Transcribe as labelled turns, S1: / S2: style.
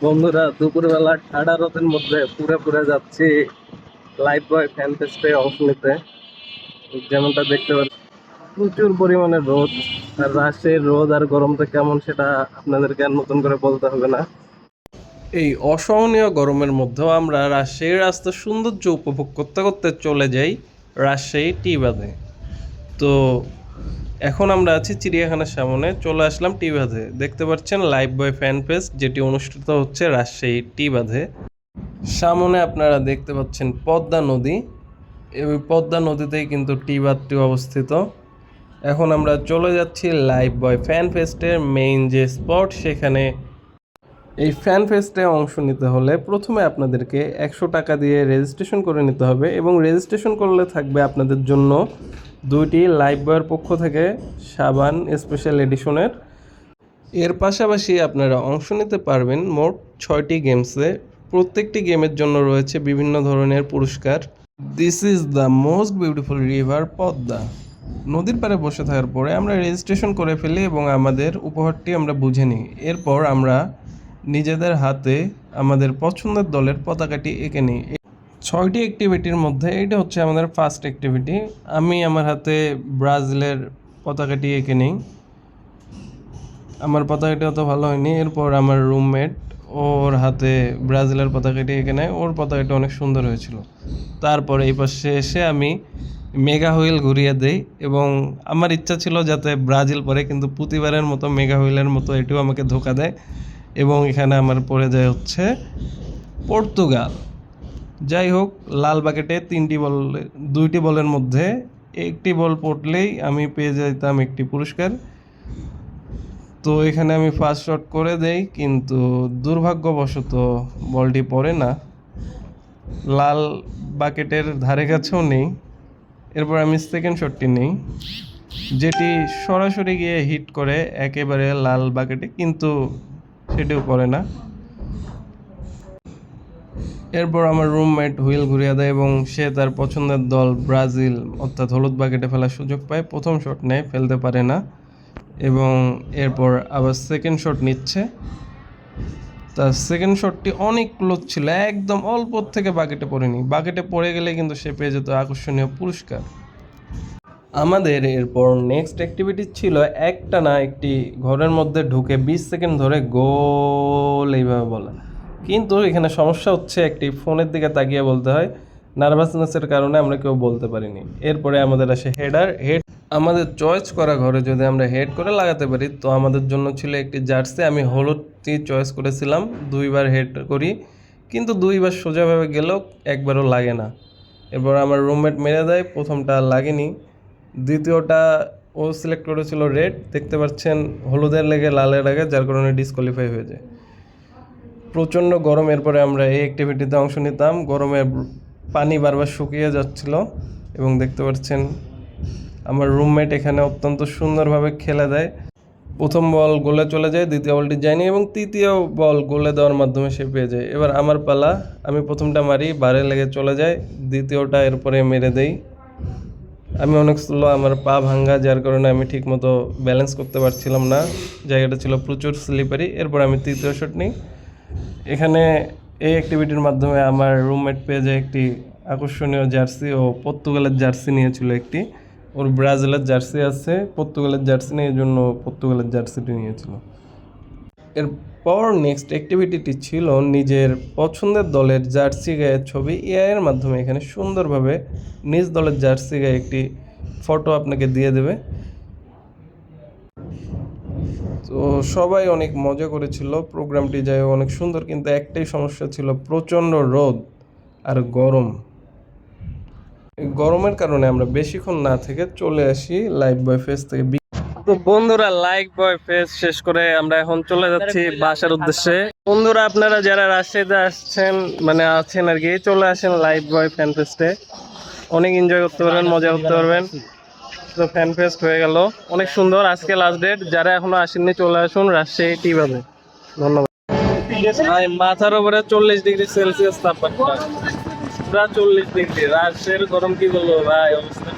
S1: বন্ধুরা, দুপুরবেলা ঠাডা রোদের মধ্যে পুরে পুরে যাচ্ছি লাইফ বয় ফ্যান ফেস্টে অংশ নিতে। যেমনটা দেখতে পাচ্ছি, প্রচুর পরিমাণে রোদ। আর রাজশাহীর রোদ আর গরমটা কেমন সেটা আপনাদেরকে আর নতুন করে বলতে হবে না। এই অসহনীয় গরমের মধ্যেও আমরা রাজশাহীর রাস্তার সৌন্দর্য উপভোগ করতে করতে চলে যাই রাজশাহী টি বাঁধে। তো এখন আমরা আছি চিড়িয়াখানার সামনে, চলে আসলাম টি বাঁধে। দেখতে পাচ্ছেন লাইফ বয় ফ্যান ফেস্ট, যেটি অনুষ্ঠিত হচ্ছে রাজশাহী টি বাঁধে। সামনে আপনারা দেখতে পাচ্ছেন পদ্মা নদী, এই পদ্মা নদীতেই কিন্তু টি বাঁধটি অবস্থিত। এখন আমরা চলে যাচ্ছি লাইফ বয় ফ্যান ফেস্টের মেইন যে স্পট সেখানে। এই ফ্যান ফেস্টে অংশ নিতে হলে প্রথমে আপনাদেরকে 100 টাকা দিয়ে রেজিস্ট্রেশন করে নিতে হবে, এবং রেজিস্ট্রেশন করলে থাকবে আপনাদের জন্য 2টি লাইফ বয়ের পক্ষ থেকে সাবান স্পেশাল এডিশনের। এর পাশাপাশি আপনারা অংশ নিতে পারবেন মোট 6টি গেমসে। প্রত্যেকটি গেমের জন্য রয়েছে বিভিন্ন ধরনের পুরস্কার। This is the most beautiful river Padma. নদীর পাড়ে বসে থাকার পরে আমরা রেজিস্ট্রেশন করে ফেলি এবং আমাদের উপহারটি আমরা বুঝে নিই। এরপর আমরা নিজেদের হাতে আমাদের পছন্দের দলের পতাকাটি এঁকে নিই। 6টি অ্যাক্টিভিটির মধ্যে এটা হচ্ছে আমাদের ফার্স্ট অ্যাক্টিভিটি। আমি আমার হাতে ব্রাজিলের পতাকাটি এঁকে নিই। আমার পতাকাটি অত ভালো হয়নি। এরপর আমার রুমমেট ওর হাতে ব্রাজিলের পতাকাটি এঁকে নেয়, ওর পতাকাটি অনেক সুন্দর হয়েছিল। তারপর এই পাশে এসে আমি মেগা হুইল ঘুরিয়ে দেই, এবং আমার ইচ্ছা ছিল যাতে ব্রাজিল পরে, কিন্তু প্রতিবারের মতো মেগা হুইলের মতো এটিও আমাকে ধোকা দেয়, এবং এখানে আমার পড়ে যায় হচ্ছে পর্তুগাল। যাই হোক, লাল বাকেটে 2টি বলের মধ্যে একটি বল পড়লেই আমি পেয়ে যেতাম একটি পুরস্কার। তো এখানে আমি ফার্স্ট শট করে দেই, কিন্তু দুর্ভাগ্যবশত বলটি পড়ে না, লাল বাকেটের ধারে কাছেও নেই। এরপর আমি সেকেন্ড শটটি নেই, যেটি সরাসরি গিয়ে হিট করে একেবারে লাল বাকেটে, কিন্তু সেটিও পড়ে না। এরপর আমার রুমমেট হুইল ঘুরিয়ে দেয় এবং সে তার পছন্দের দল ব্রাজিল অর্থাৎ হলুদ বাকেটে ফেলার সুযোগ পায়। প্রথম শট নেয়, ফেলতে পারে না, এবং এরপর আবার সেকেন্ড শট নিচ্ছে। তার সেকেন্ড শটটি অনেক ক্লোজ ছিল, একদম অল্প থেকে বাকেটে পড়েনি। বাকেটে পড়ে গেলে কিন্তু সে পেয়ে যেত আকর্ষণীয় পুরস্কার। আমাদের এরপর নেক্সট অ্যাক্টিভিটি ছিল একটানা একটি ঘরের মধ্যে ঢুকে 20 সেকেন্ড ধরে গোল এইভাবে বলা। কিন্তু এখানে সমস্যা হচ্ছে একটি ফোনের দিকে তাকিয়ে বলতে হয়, নার্ভাসনেসের কারণে আমরা কেউ বলতে পারিনি। এরপরে আমাদের আসে হেড। আমাদের চয়েস করা ঘরে যদি আমরা হেড করে লাগাতে পারি তো আমাদের জন্য ছিল একটি জার্সি। আমি হলুদটি চয়েস করেছিলাম, 2বার হেড করি, কিন্তু 2বার সোজাভাবে গেলেও একবারও লাগে না। এরপর আমার রুমমেট মেরে দেয়, প্রথমটা লাগেনি। দ্বিতীয়টা ও সিলেক্ট করেছিল রেড, দেখতে পাচ্ছেন হলুদের লেগে লালের আগে, যার কারণে ডিসকোয়ালিফাই হয়ে যায়। প্রচণ্ড গরম। এরপরে আমরা এই অ্যাক্টিভিটিতে অংশ নিতাম। গরমে পানি বারবার শুকিয়ে যাচ্ছিল, এবং দেখতে পাচ্ছেন আমার রুমমেট এখানে অত্যন্ত সুন্দরভাবে খেলে দেয়। প্রথম বল গোলে চলে যায়, দ্বিতীয় বলটি যায়নি, এবং তৃতীয় বল গোলে দেওয়ার মাধ্যমে সে পেয়ে যায়। এবার আমার পালা, আমি প্রথমটা মারি, বারে লেগে চলে যায়, দ্বিতীয়টা এরপরে মেরে দেই। আমি অনেক স্লো, আমার পা ভাঙ্গা, যার কারণে আমি ঠিকমতো ব্যালেন্স করতে পারছিলাম না, জায়গাটা ছিল প্রচুর স্লিপারি। এরপর আমি তৃতীয় শট নিই। এখানে এই অ্যাক্টিভিটির মাধ্যমে আমার রুমমেট পেয়ে যায় একটি আকর্ষণীয় জার্সি, ও পর্তুগালের জার্সি নিয়েছিল একটি। ওর ব্রাজিলের জার্সি আছে, পর্তুগালের জার্সি নেই, এই জন্য পর্তুগালের জার্সিটি নিয়েছিল। এরপর নেক্সট অ্যাক্টিভিটিটি ছিল নিজের পছন্দের দলের জার্সি গায়ের ছবি এআইয়ের মাধ্যমে এখানে সুন্দরভাবে নিজ দলের জার্সি গায়ে একটি ফটো আপনাকে দিয়ে দেবে। তো সবাই অনেক মজা করেছিল, প্রোগ্রামটি যাই হোক অনেক সুন্দর, কিন্তু একটাই সমস্যা ছিল, প্রচণ্ড রোদ আর গরম। এই গরমের কারণে আমরা বেশিক্ষণ না থেকে চলে আসি লাইফ বয় ফেস থেকে। তো বন্ধুরা, লাইফ বয় ফেস শেষ করে আমরা এখন চলে যাচ্ছি বাসার উদ্দেশ্যে। বন্ধুরা, আপনারা যারা রাজশাহীতে আসছেন মানে আছেন আর কি, চলে আসেন লাইফ বয় ফ্যান ফেস্টে, অনেক এনজয় করতে পারবেন, মজা করতে পারবেন। তো ফ্যান ফেস্ট হয়ে গেল, অনেক সুন্দর। আজকে লাস্ট ডেট, যারা এখনো আসেননি চলে আসুন রাজশাহী টি বাঁধে। ধন্যবাদ। মাথার উপরে 40°C তাপমাত্রা, পুরা 40°। রাজশাহীর গরম কি বলবো ভাই, অবস্থা।